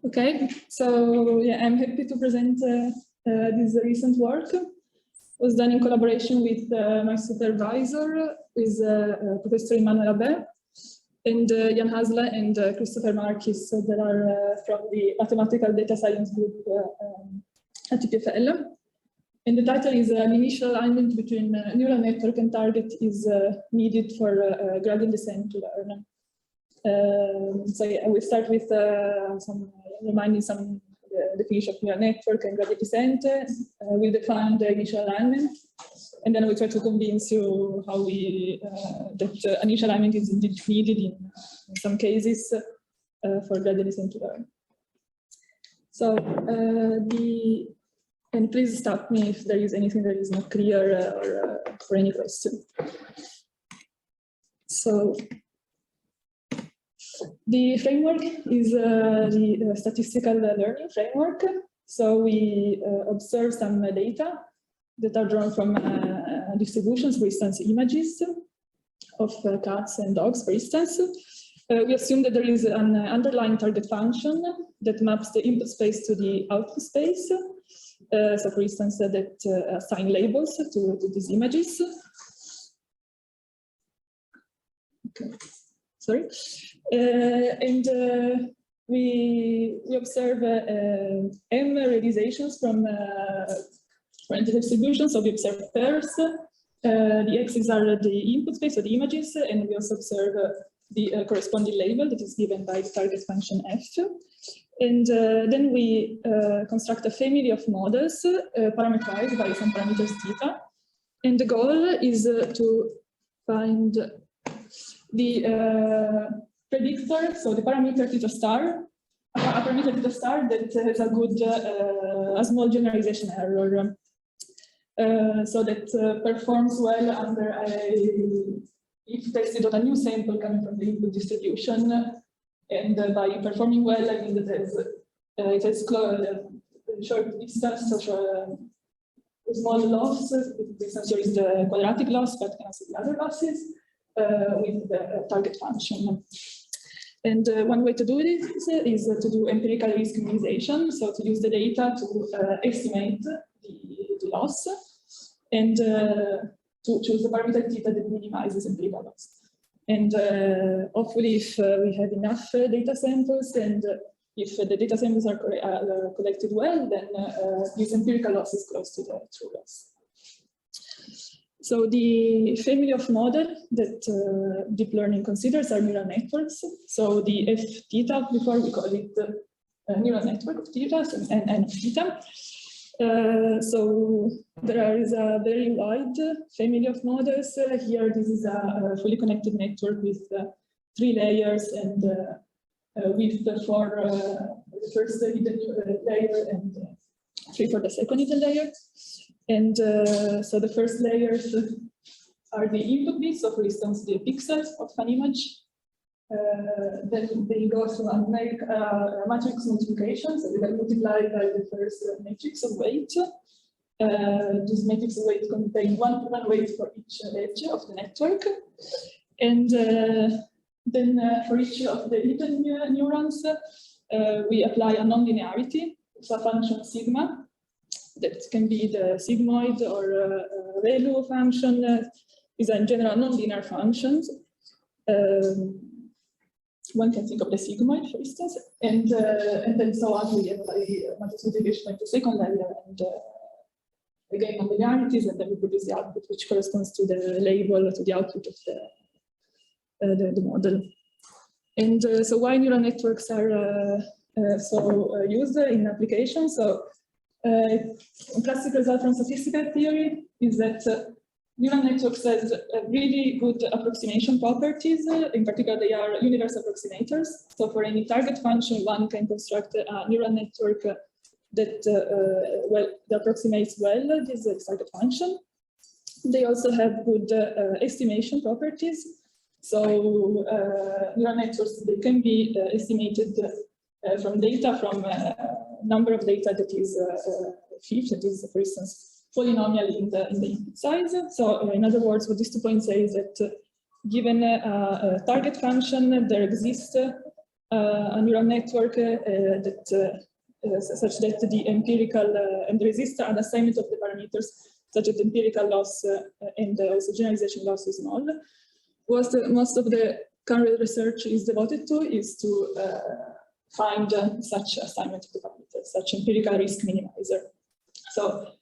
Okay, so yeah, I'm happy to present this recent work. It was done in collaboration with my supervisor, with Professor Elisabetta, and Jan Hasle and Christopher Marquis, that are from the Mathematical Data Science group at TPFL. And the title is an initial alignment between neural network and target is needed for gradient descent to learn. So yeah, we start with reminding some definition of neural network and gradient descent. We define the initial alignment, and then we try to convince you how we that initial alignment is indeed needed in some cases for gradient descent to learn. So and please stop me if there is anything that is not clear or for any question. So the framework is the statistical learning framework. So we observe some data that are drawn from distributions, for instance, images of cats and dogs, for instance. We assume that there is an underlying target function that maps the input space to the output space. So, for instance, that assign labels to these images. Okay. Sorry. And we observe M realizations from distributions. So we observe pairs. The X's are the input space, so the images, and we also observe the corresponding label that is given by the target function F. And then we construct a family of models parameterized by some parameters theta. And the goal is to find the predictor, so the parameter theta star, a parameter theta star that has a good, a small generalization error. So that performs well under if tested on a new sample coming from the input distribution. And by performing well, I mean that it has short distance, so a small loss. The distance here is the quadratic loss, but can also be other losses with the target function. And one way to do this is to do empirical risk minimization, so to use the data to estimate the loss and to choose the parameter theta that minimizes empirical loss. And hopefully, if we have enough data samples and if the data samples are collected well, then this empirical loss is close to the true loss. So the family of models that deep learning considers are neural networks. So the F theta, before we call it neural network of theta and N of theta. So there is a very wide family of models. Here, this is a fully connected network with 3 layers and width for the first hidden layer and 3 for the second hidden layer. And so the first layers are the input bits, so for instance, the pixels of an image. Then they go through a matrix multiplication, so they get multiplied by the first matrix of weight. This matrix of weight contains one weight for each edge of the network. And then for each of the hidden neurons, we apply a nonlinearity, so a function sigma, that can be the sigmoid or ReLU function, is in general nonlinear functions. One can think of the sigmoid, for instance, and then so on. We apply matrix multiplication at the second layer, and again nonlinearities, and then we produce the output, which corresponds to the label, to the output of the model. And so why neural networks are so used in applications? So a classic result from statistical theory is that neural networks have really good approximation properties. In particular, they are universal approximators. So for any target function, one can construct a neural network that well, that approximates well this target function. They also have good estimation properties. So neural networks, they can be estimated from data from number of data that is fifth, that is, for instance, polynomial in the input size. So in other words, what these 2 points say is that given a target function, there exists a neural network such that the empirical and there is an assignment of the parameters such that empirical loss and also generalization loss is null. What most of the current research is devoted to is to find such assignment of the parameters, such empirical risk minimizer. So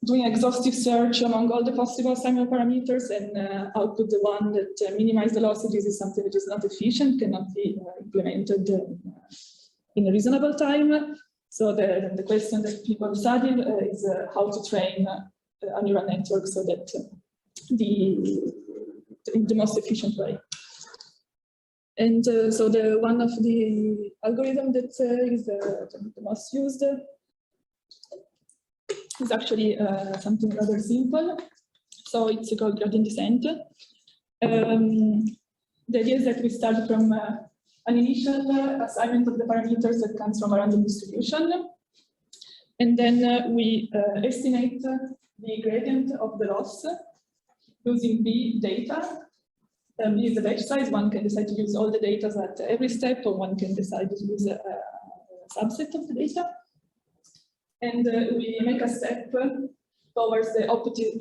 doing exhaustive search among all the possible assignment parameters and output the one that minimizes the loss. This is something that is not efficient, cannot be implemented in a reasonable time. So the question that people study is how to train a neural network so that in the most efficient way. And so one of the algorithm that is the most used is actually something rather simple. So it's called gradient descent. The idea is that we start from an initial assignment of the parameters that comes from a random distribution. And then we estimate the gradient of the loss using B data. B is the batch size. One can decide to use all the data at every step, or one can decide to use a subset of the data. And we make a step towards the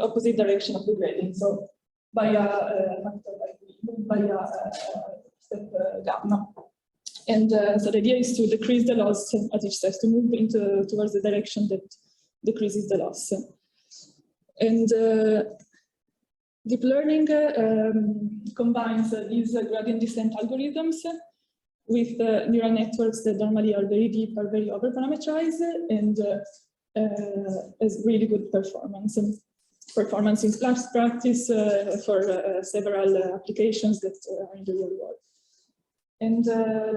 opposite direction of the gradient. So by a step gamma. And so the idea is to decrease the loss at each step, to move towards the direction that decreases the loss. And deep learning combines these gradient descent algorithms with neural networks that normally are very deep, are very over-parameterized, and has really good performance. Performance in practice for several applications that are in the real world. And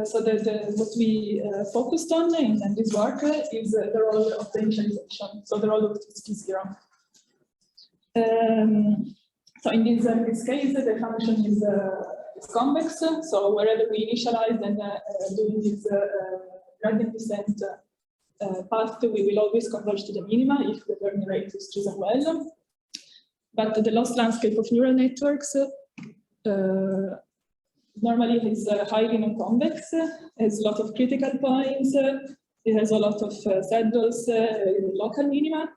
so what we focused on in this work is the role of the initialization, so the role of T0. So in this case, the function is convex. So wherever we initialize and doing this gradient descent path, we will always converge to the minima if the learning rate is chosen well. But the loss landscape of neural networks normally is highly non-convex, has a lot of critical points, it has a lot of saddles, local minima.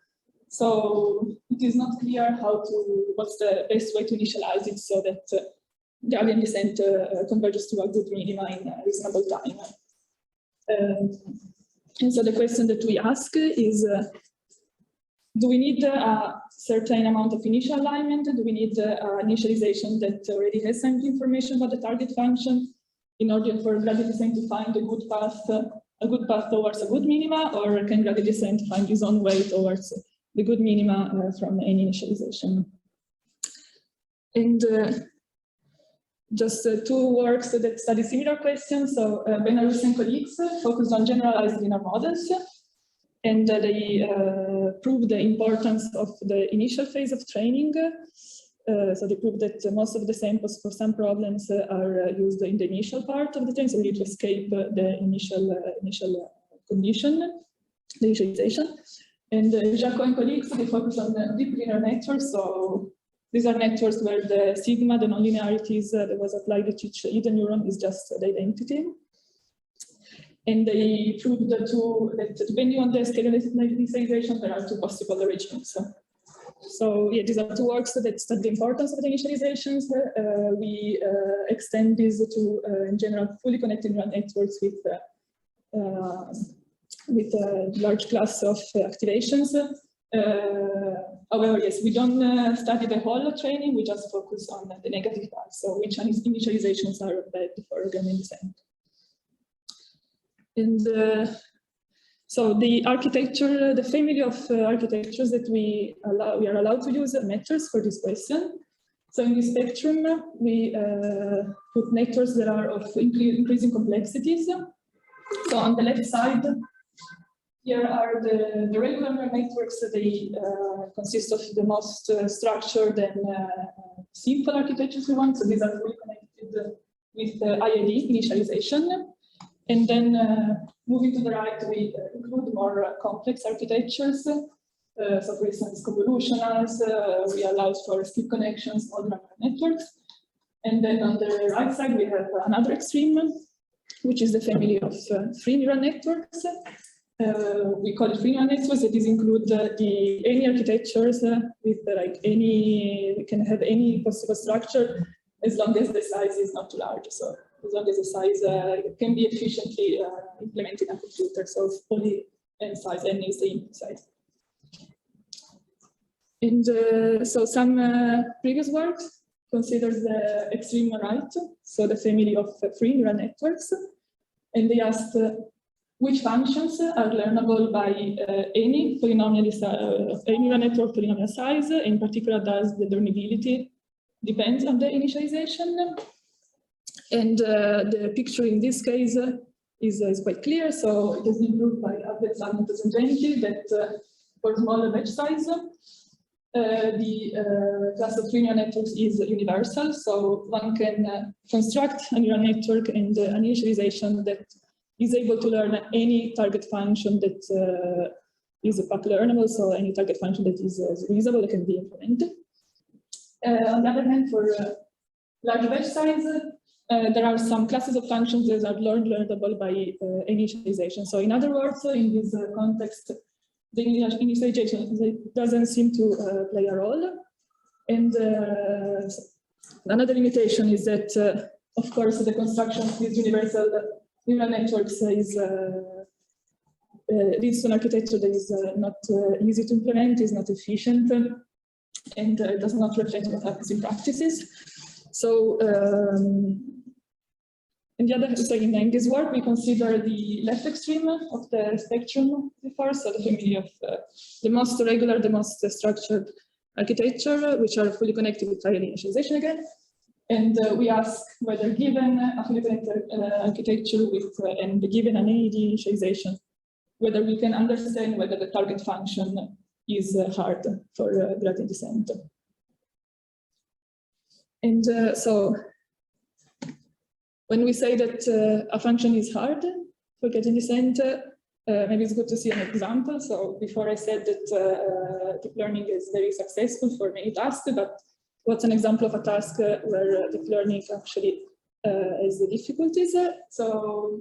So it is not clear what's the best way to initialize it so that gradient descent converges to a good minima in a reasonable time. And so the question that we ask is, do we need a certain amount of initial alignment? Do we need initialization that already has some information about the target function in order for gradient descent to find a good path towards a good minima, or can gradient descent find its own way towards the good minima from any initialization? And just two works that study similar questions. So Benarus and colleagues focused on generalized linear models, and they proved the importance of the initial phase of training. So they proved that most of the samples for some problems are used in the initial part of the training, so we need to escape the initial condition, the initialization. And Jaco and colleagues, they focus on deep linear networks. So these are networks where the sigma, the nonlinearities that was applied to each hidden neuron is just the identity. And they proved that depending on the scale of initialization, there are two possible regimes. So yeah, these are two works that study the importance of the initializations. We extend this to, in general, fully connected neural networks with a large class of activations. However, yes, we don't study the whole training, we just focus on the negative part, so which initializations are bad for gradient descent. And so the architecture, the family of architectures that we are allowed to use matters for this question. So in this spectrum, we put networks that are of increasing complexities. So on the left side, here are the regular networks. They consist of the most structured and simple architectures we want. So these are fully connected with IID initialization. And then moving to the right, we include more complex architectures. So for instance, convolutionals, we allow for skip connections, modular networks. And then on the right side, we have another extreme, which is the family of free neural networks. We call it free neural networks. That is include any architectures with like any, we can have any possible structure as long as the size is not too large. So as long as the size can be efficiently implemented in a computer. So only n size, n is the input size. And so some previous work considers the extreme right, so the family of free neural networks, and they asked which functions are learnable by any polynomial, any neural network polynomial size. In particular, does the learnability depend on the initialization? And the picture in this case is quite clear. So it has been proved by Elisabetta and Genti that for smaller batch size, the class of free neural networks is universal. So one can construct a neural network and an initialization that is able to learn any target function that is pack learnable. So any target function that is reusable that can be implemented. On the other hand, for large batch size, there are some classes of functions that are learnable by initialization. So in other words, in this context, the initialization doesn't seem to play a role. And another limitation is that, of course, the construction of these universal neural networks is leads to an architecture that is not easy to implement, is not efficient, and does not reflect what happens in practices. So, in this work, we consider the left extreme of the spectrum before, so the family of the most regular, the most structured architecture, which are fully connected with trial initialization again. And we ask whether given a fully connected architecture with and given an AD initialization, whether we can understand whether the target function is hard for gradient descent. And so when we say that a function is hard for gradient descent, maybe it's good to see an example. So before I said that deep learning is very successful for many tasks, but what's an example of a task where deep learning actually has the difficulties? So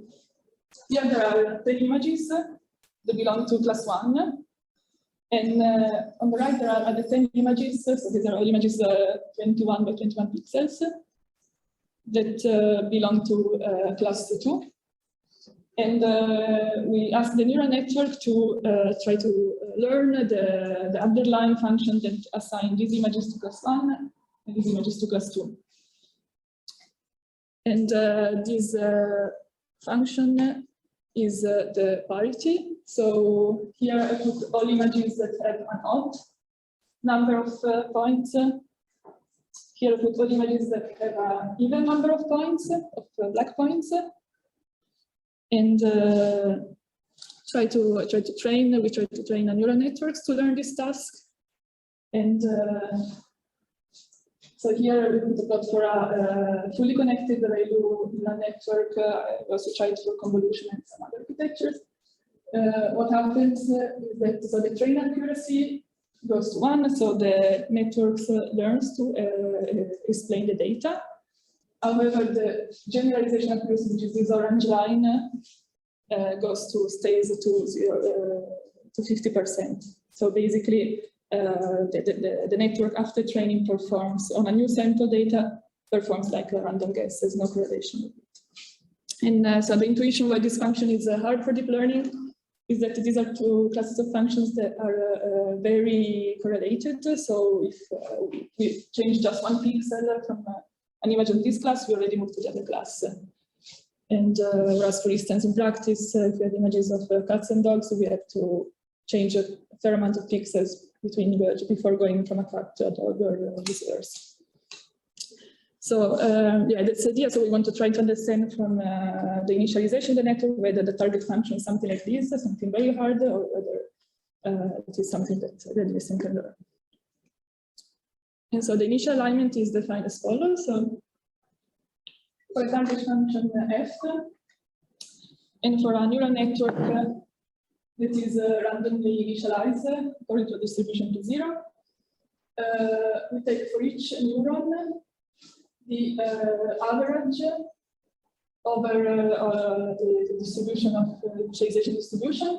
here there are 10 images that belong to class 1. And on the right, there are other 10 images. So these are all images 21 by 21 pixels that belong to class 2. And we ask the neural network to try to learn the underlying function that assign these images to class 1 and these images to class 2. And this function is the parity. So here I put all images that have an odd number of points. Here I put all images that have an even number of points, of black points. And we try to train a neural networks to learn this task. And so here we put a plot for a fully connected ReLU neural network. I also tried for convolution and some other architectures. What happens is that so the train accuracy goes to 1, so the network learns to explain the data. However, the generalization accuracy, which is this orange line, stays to 50%. So basically, the network after training performs on a new sample data, performs like a random guess. There's no correlation with it. And so the intuition why this function is hard for deep learning is that these are two classes of functions that are very correlated. So if we change just one pixel from an image of this class, we already move to the other class. And whereas, for instance, in practice, if we have images of cats and dogs, we have to change a fair amount of pixels before going from a cat to a dog or vice versa. So yeah, that's the idea. So we want to try to understand from the initialization of the network whether the target function is something like this, something very hard, or whether it is something that the listener can learn. And so the initial alignment is defined as follows. So for a target function f, and for a neural network that is randomly initialized according to a distribution to 0, we take for each neuron the average over the distribution of the initialization distribution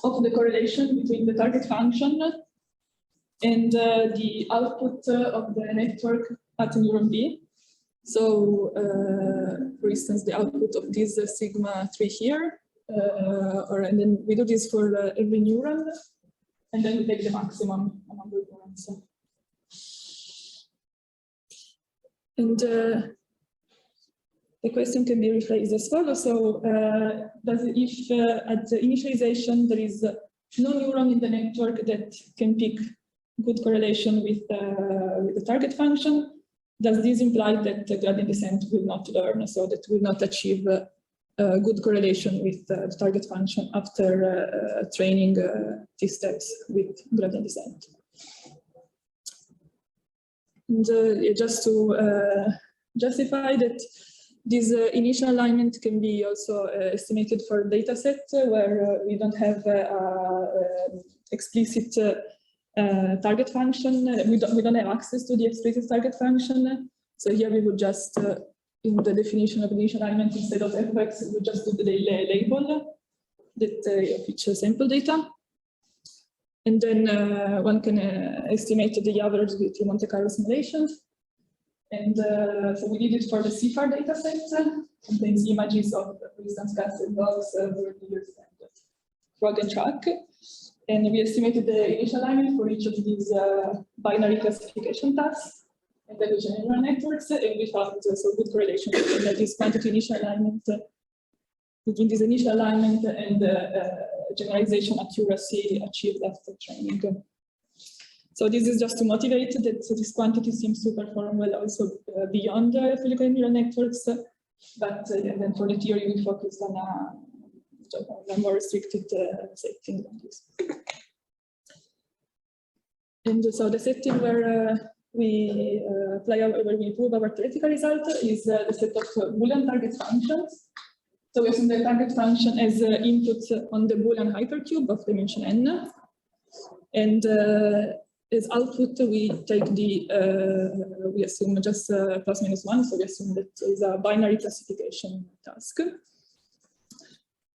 of the correlation between the target function and the output of the network at neuron B. So, for instance, the output of this sigma 3 here, and then we do this for every neuron, and then we take the maximum among the neurons. And the question can be rephrased as follows. So, if at the initialization there is no neuron in the network that can pick good correlation with the target function, does this imply that the gradient descent will not learn, so that will not achieve good correlation with the target function after training these steps with gradient descent? And just to justify that this initial alignment can be also estimated for a data set where we don't have explicit target function. We don't have access to the explicit target function. So here we would just, in the definition of initial alignment, instead of fx, we would just do the label that of each sample data. And then one can estimate the average with the Monte Carlo simulations. And so we did it for the CFAR data set, contains images of, for instance, cats and dogs, deers, and frog and shark. And we estimated the initial alignment for each of these binary classification tasks and then the neural networks, and we found so good correlation between this quantity initial alignment, between this initial alignment and generalization accuracy achieved after training. So this is just to motivate that this quantity seems to perform well also beyond fully connected neural networks, but then for the theory we focused on a more restricted setting than this. And so the setting where we where we prove our theoretical result is the set of Boolean target functions. So we assume the target function as input on the Boolean hypercube of dimension n, and as output we take the we assume just plus minus 1. So we assume that is a binary classification task.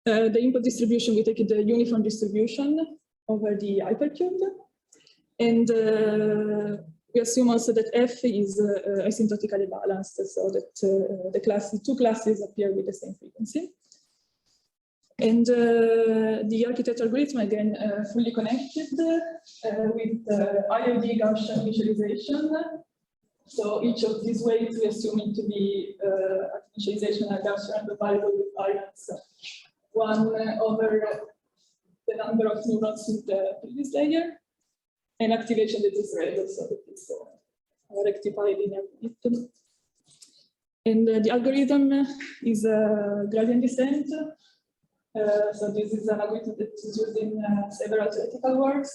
The input distribution, we take the uniform distribution over the hypercube. And we assume also that F is asymptotically balanced, so that the two classes appear with the same frequency. And the architect algorithm, again, fully connected with IOD Gaussian initialization. So each of these weights we assume it to be initialization are Gaussian random variable with variance 1 over the number of neurons in the previous layer, and activation that is red, so that is a rectified linear unit. And the algorithm is a gradient descent. So this is an algorithm that is used in several theoretical works.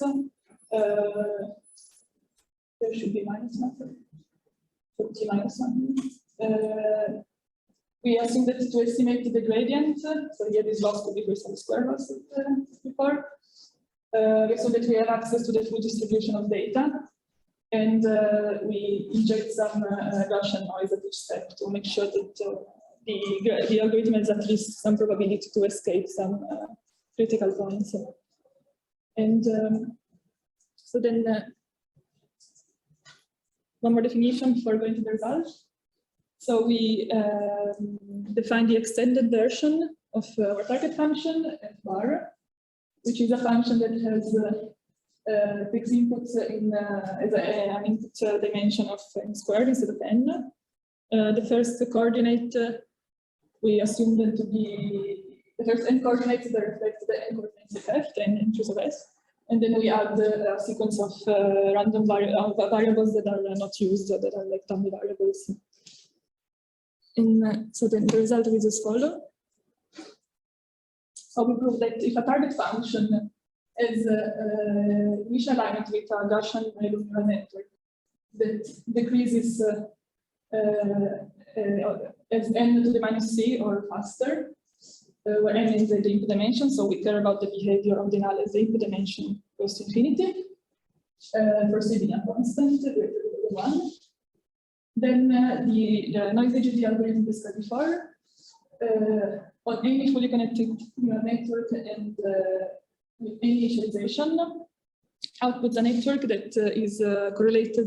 There should be -1, so T -1. We assume that to estimate the gradient, so here this loss could be for some square loss before. We assume that we have access to the full distribution of data, and we inject some Gaussian noise at each step to make sure that the algorithm has at least some probability to escape some critical points. And so then one more definition before going to the results. So we define the extended version of our target function, f bar, which is a function that has fixed inputs in as an input dimension of n squared instead of n. The first coordinate we assume them to be the first n coordinates that reflect the n coordinates of f, the n entries of s, and then we add a sequence of random variables that are not used, that are like dummy variables. And so then the result is as follows. So we prove that if a target function is initial alignment with a Gaussian neural network that decreases as n to the -c or faster, where n is the input dimension, so we care about the behavior of the INAL as the input dimension goes to infinity, proceeding a constant greater than 1. Then the noise AGD algorithm discussed before, on any fully connected neural network and with initialization, outputs a network that is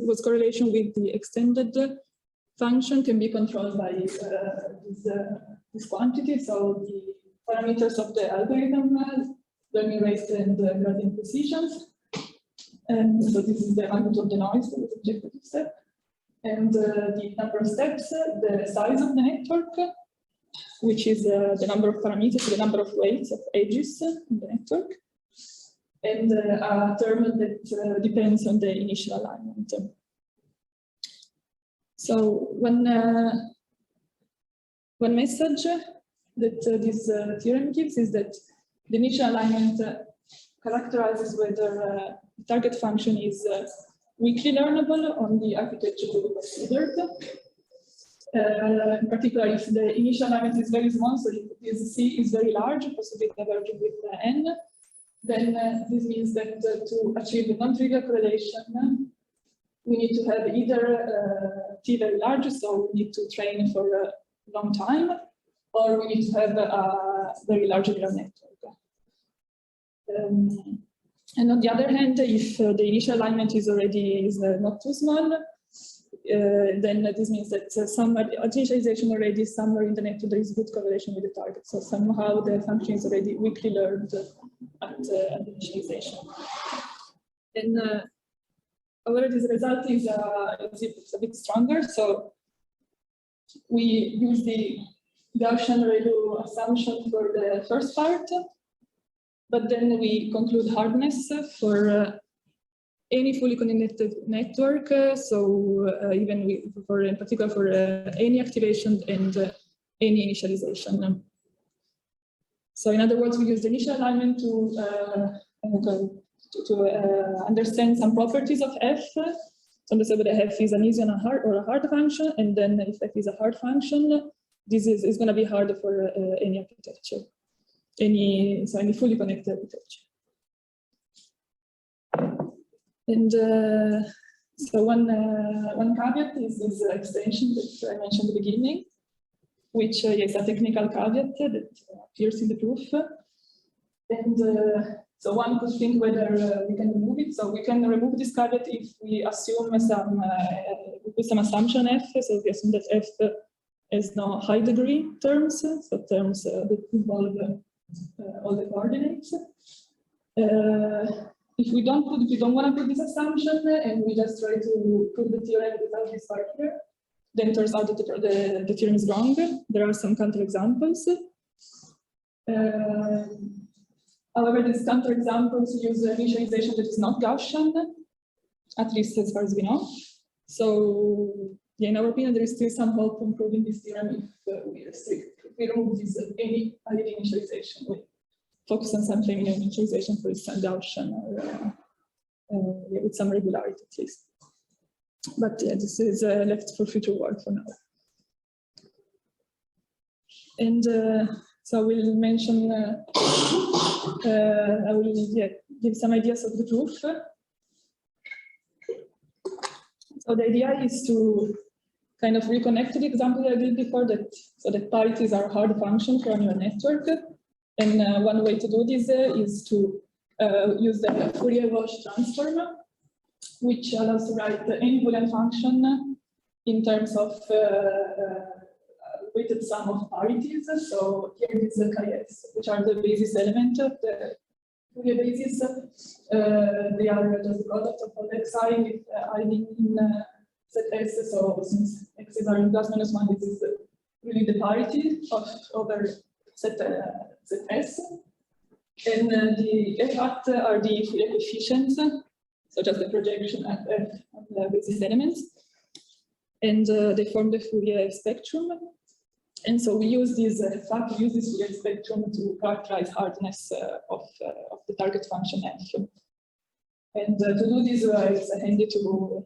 was correlation with the extended function can be controlled by this quantity. So the parameters of the algorithm, learning rate and gradient precisions. And so this is the magnitude of the noise that was objective step. And the number of steps, the size of the network, which is the number of parameters, the number of weights of edges in the network, and a term that depends on the initial alignment. So one message that this theorem gives is that the initial alignment characterizes whether the target function is weakly learnable on the architecture to be considered. In particular, if the initial alignment is very small, so if this C is very large, possibly diverging with N, then this means that to achieve the non-trivial correlation, we need to have either T very large, so we need to train for a long time, or we need to have a very large neural network. And on the other hand, if the initial alignment is already not too small, then this means that some initialization already somewhere in the network there is good correlation with the target. So somehow the function is already weakly learned at initialization. And however, this result is a bit stronger. So we use the Gaussian ReLU assumption for the first part, but then we conclude hardness for any fully connected network. So even in particular for any activation and any initialization. So in other words, we use the initial alignment to understand some properties of F. So understand whether F is an easy or a hard function, and then if F is a hard function, this is going to be hard for any architecture, any fully connected architecture. And so one caveat is this extension that I mentioned at the beginning, which is a technical caveat that appears in the proof. And so one could think whether we can remove it. So we can remove this caveat if we assume we put some assumption F. So we assume that F has no high degree terms, so terms that involve all the coordinates. If we don't want to put this assumption and we just try to prove the theorem without this part here, then it turns out that the theorem is wrong. There are some counterexamples. However, these counterexamples use initialization that is not Gaussian, at least as far as we know. So, yeah, in our opinion, there is still some hope in proving this theorem if we remove this any valid initialization. We focus on some feminine initialization, for instance, Gaussian, or with some regularity at least. But yeah, this is left for future work for now. And so I will mention, I will give some ideas of the proof. So the idea is to kind of reconnect to the example I did before, so that parities are hard functions for a neural network. And one way to do this is to use the Fourier-Walsh transform, which allows to write any Boolean function in terms of weighted sum of parities. So here is the KS, which are the basis element of the Fourier basis. They are just the product of all xi with I in ZS. So since x's are in plus minus 1, this is really the parity over ZS. And the F hat are the Fourier coefficients, so just the projection at F of the basis elements. And they form the Fourier spectrum. And so we use this Fourier spectrum to characterize hardness of the target function F. And to do this, it's handy to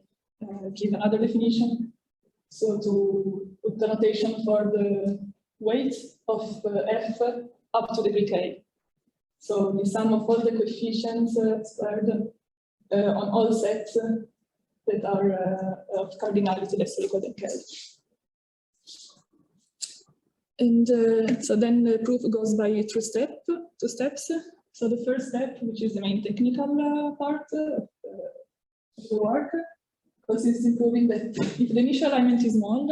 give another definition. So to put the notation for the weight of F up to degree K. So the sum of all the coefficients squared on all sets that are of cardinality less or equal than K. And so then the proof goes by two steps. So the first step, which is the main technical part of the work, consists in proving that if the initial alignment is small,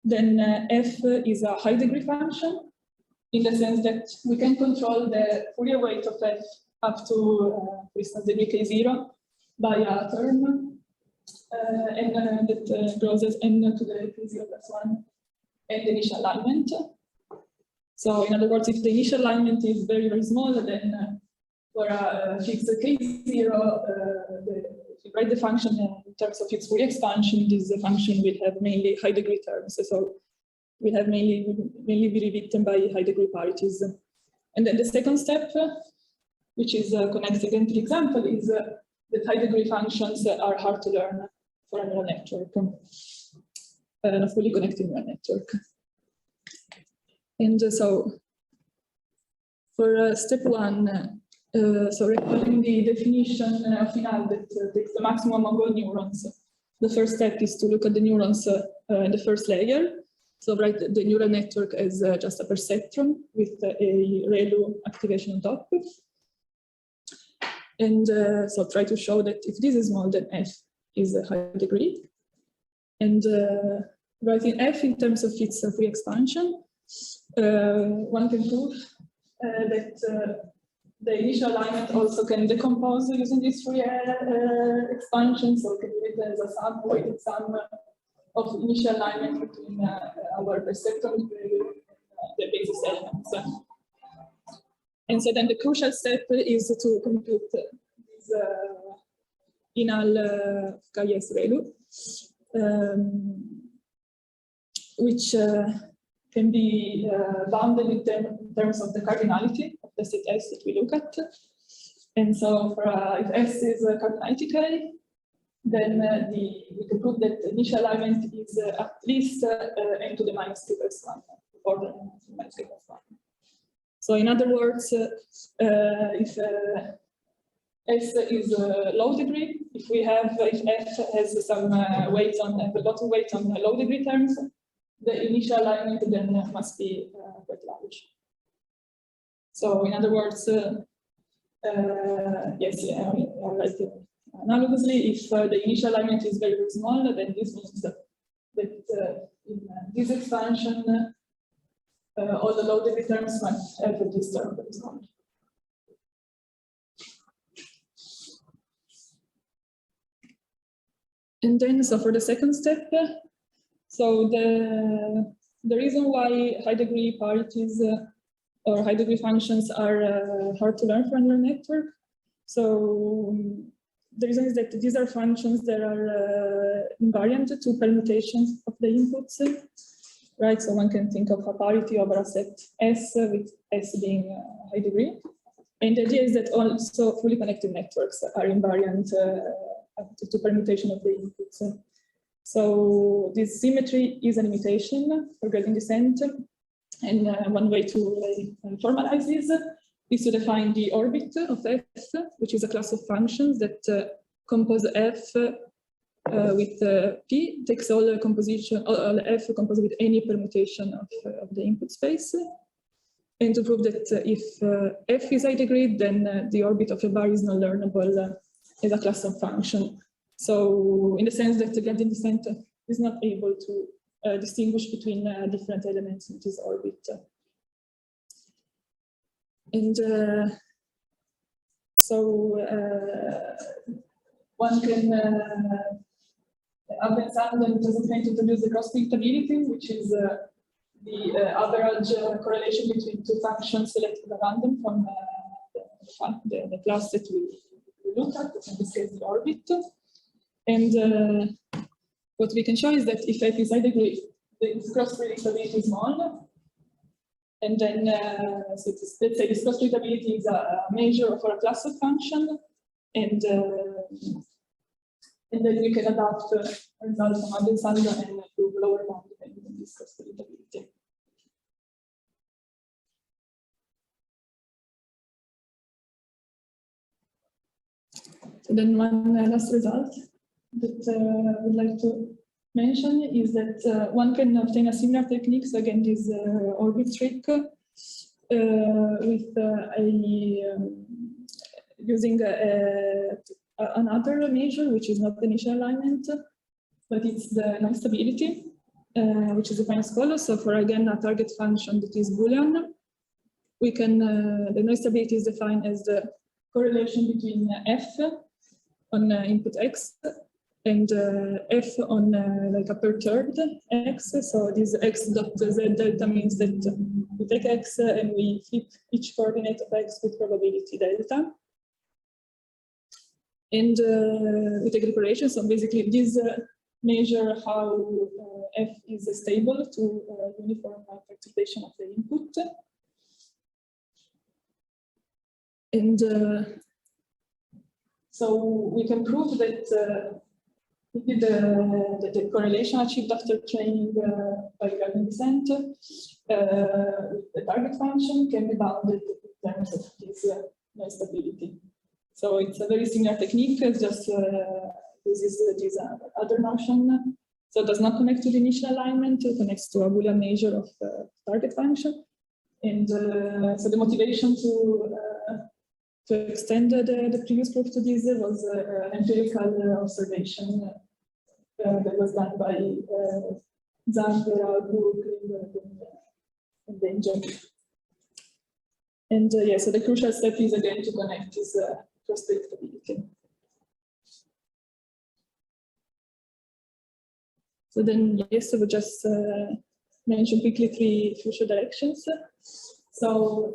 then f is a high degree function, in the sense that we can control the Fourier weight of f up to, for instance, degree k0 by a term, and that grows as n to the k0 plus 1 and the initial alignment. So in other words, if the initial alignment is very, very small, then for a fixed k0, if you write the function in terms of its Fourier expansion, this function will have mainly high degree terms. So will have mainly be rewritten by high degree parities. And then the second step, which is connected again to the example, is that high degree functions are hard to learn for a neural network, a fully connected neural network. And so for step one, so recalling the definition of INAL that takes the maximum among all neurons, the first step is to look at the neurons in the first layer. So write the neural network as just a perceptron with a ReLU activation on top. And so try to show that if this is small, then f is a high degree. And writing f in terms of its Fourier expansion, one can prove that the initial alignment also can decompose using this Fourier expansion. So can be written as a sum, weighted sum of initial alignment between our perceptron and the basis elements. And so then the crucial step is to compute this INAL KS ReLU, which can be bounded in terms of the cardinality of the set S that we look at. And so for, if S is cardinality K, then we can prove that the initial alignment is at least n to the minus k plus 1, or n to the minus k plus 1. So in other words, if S is low degree, if F has some weight on a lot of weight on low degree terms, the initial alignment then must be quite large. So in other words, yes, like analogously, if the initial alignment is very, very small, then this means that in this expansion, all the low degree terms must have this term that is small. And then, so for the second step, so the reason why high degree parities or high degree functions are hard to learn for a neural network. So the reason is that these are functions that are invariant to permutations of the inputs, right? So one can think of a parity over a set S, with S being high degree. And the idea is that also fully connected networks are invariant to permutation of the inputs. So this symmetry is a limitation for gradient descent. And one way to formalize this is to define the orbit of f, which is a class of functions that compose f with p, takes all composition, all f composed with any permutation of the input space. And to prove that if f is high degree, then the orbit of a bar is not learnable as a class of function. So in the sense that the gradient descent is not able to distinguish between different elements in this orbit. And so one can doesn't try to introduce the cross predictability, which is the average correlation between two functions selected at random from the class that we look at, in this case the orbit. And what we can show is that if f is high degree, the cross predictability is small. And then, so let's say this cross predictability is a measure for a class of function, and then we can adapt results from Abensandler and prove lower bound depending on this cross predictability. So then one last result that I would like to mention is that one can obtain a similar techniques, again, this orbit trick, with using another measure, which is not the initial alignment, but it's the noise stability, which is defined as follows. So for, again, a target function that is Boolean, we can, the noise stability is defined as the correlation between f on input x and f on like a perturbed x. So this x dot z delta means that we take x and we flip each coordinate of x with probability delta. And we take the correlation. So basically this measure how f is stable to uniform perturbation of the input. And so we can prove that the correlation achieved after training by gradient descent with the target function can be bounded in terms of this noise stability. So it's a very similar technique, it's just uses this other notion. So it does not connect to the initial alignment, it connects to a Boolean measure of target function. And so the motivation to extend the previous proof to this was an empirical observation that was done by Zamper, and Danger. And yeah, so the crucial step is again to connect this cross predictability. So then, yes, I would just mention quickly 3 future directions. So,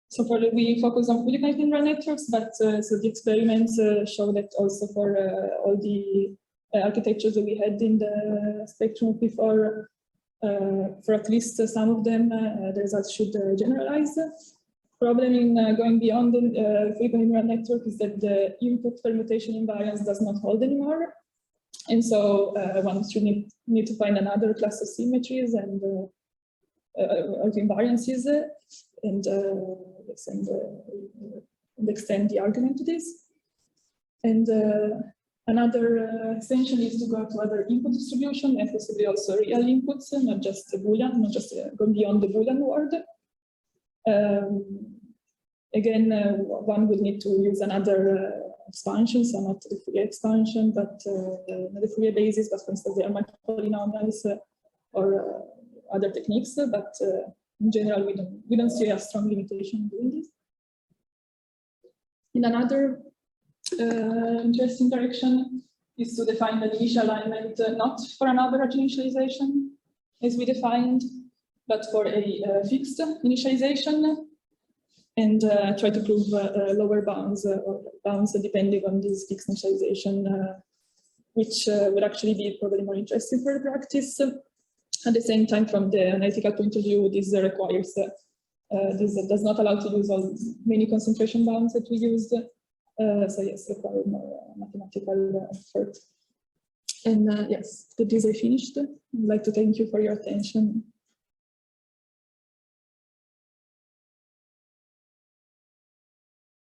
so far we focus on fully connected neural networks, but so the experiments show that also for all the architectures that we had in the spectrum before, for at least some of them, the results should generalize. Problem in going beyond the fully connected neural network is that the input permutation invariance does not hold anymore. And so one should need to find another class of symmetries and invariances and extend the argument to this. And another extension is to go to other input distribution and possibly also real inputs, not just Boolean, not just going beyond the Boolean word. Again, one would need to use another expansion, so not the Fourier expansion, but not the Fourier basis, but for instance, the Harmonic polynomials or other techniques. But in general, we don't see a strong limitation in doing this. In another interesting direction is to define an initial alignment not for an average initialization, as we defined, but for a fixed initialization, and try to prove lower bounds or bounds depending on this fixed initialization, which would actually be probably more interesting for the practice. At the same time, from the analytical point of view, this requires, this does not allow to use all many concentration bounds that we used. So yes, require more mathematical effort. And yes, with this I finished. I'd like to thank you for your attention.